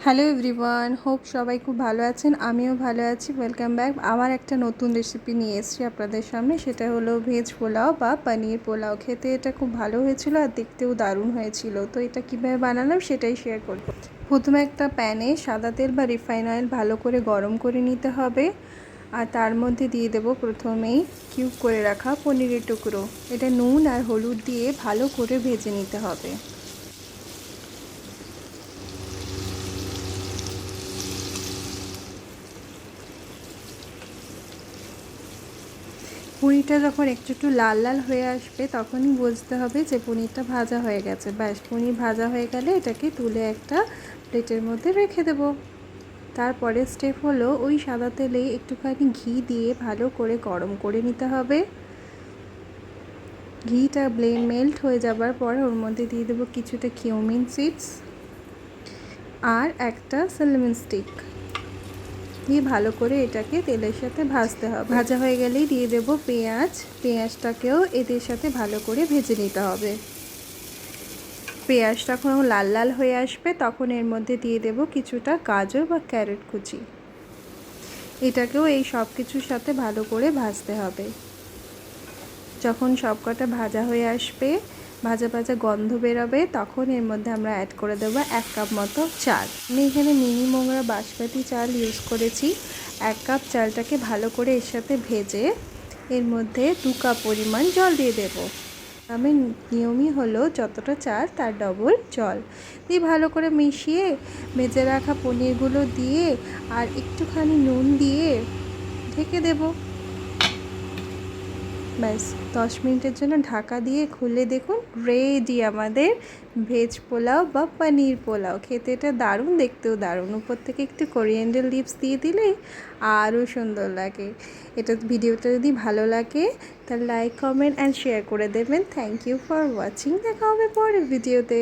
Hello everyone, hope সবাই খুব ভালো আছেন। আমিও ভালো আছি। Welcome back. আবার একটা নতুন রেসিপি নিয়ে এসেছি আপনাদের সামনে। সেটা হলো ভেজ পোলাও বা পনির পোলাও। খেতে এটা খুব ভালো হয়েছিল আর দেখতেও দারুণ হয়েছিল। তো এটা কীভাবে বানালাম সেটাই শেয়ার করব। প্রথমে একটা প্যানে সাদা তেল বা রিফাইন অয়েল ভালো করে গরম করে নিতে হবে। আর তার মধ্যে দিয়ে দেব প্রথমেই কিউব করে রাখা পনিরের টুকরো। এটা নুন আর হলুদ দিয়ে ভালো করে ভেজে নিতে হবে। পনিরটা যখন একটু লাল লাল হয়ে আসবে তখনই বুঝতে হবে যে পনিরটা ভাজা হয়ে গেছে। ব্যাস, পনির ভাজা হয়ে গেলে এটাকে তুলে একটা প্লেটের মধ্যে রেখে দেব। তারপরে স্টেপ হলো ওই সাদা তেলে একটুখানি ঘি দিয়ে ভালো করে গরম করে নিতে হবে। ঘিটা মেল্ট হয়ে যাবার পর ওর মধ্যে দিয়ে দেবো কিছুটা কিউমিন সিডস আর একটা সিনামন স্টিক দিয়ে ভালো করে এটাকে তেলের সাথে ভাজতে হবে। ভাজা হয়ে গেলেই দিয়ে দেব পেঁয়াজটাকেও এদের সাথে ভালো করে ভেজে নিতে হবে। পেঁয়াজটা যখন লাল লাল হয়ে আসবে তখন এর মধ্যে দিয়ে দেব কিছুটা গাজর বা ক্যারট কুচি। এটাকেও এই সব কিছুর সাথে ভালো করে ভাজতে হবে। যখন সবকটা ভাজা হয়ে আসবে, ভাজা ভাজা গন্ধ বেরোবে, তখন এর মধ্যে আমরা অ্যাড করে দেবো 1 কাপ মতো চাল। আমি এখানে মিনি মোগরা বাসমতি চাল ইউজ করেছি। 1 কাপ চালটাকে ভালো করে এর সাথে ভেজে এর মধ্যে 2 কাপ পরিমাণ জল দিয়ে দেবো। আমি নিয়মই হলো যতটা চাল তার ডবল জল দিয়ে ভালো করে মিশিয়ে ভেজে রাখা পনিরগুলো দিয়ে আর একটুখানি নুন দিয়ে ঢেকে দেবো। ব্যাস 10 মিনিটের জন্য ঢাকা দিয়ে খুলে দেখুন, রেডি আমাদের ভেজ পোলাও বা পনির পোলাও। খেতে এটা দারুণ, দেখতেও দারুণ। উপর থেকে একটু কোরিয়ান্ডার লিভস দিয়ে দিলেই আরও সুন্দর লাগে। এটা ভিডিওটা যদি ভালো লাগে তাহলে লাইক, কমেন্ট অ্যান্ড শেয়ার করে দেবেন। Thank you for watching. দেখা হবে পরের ভিডিওতে।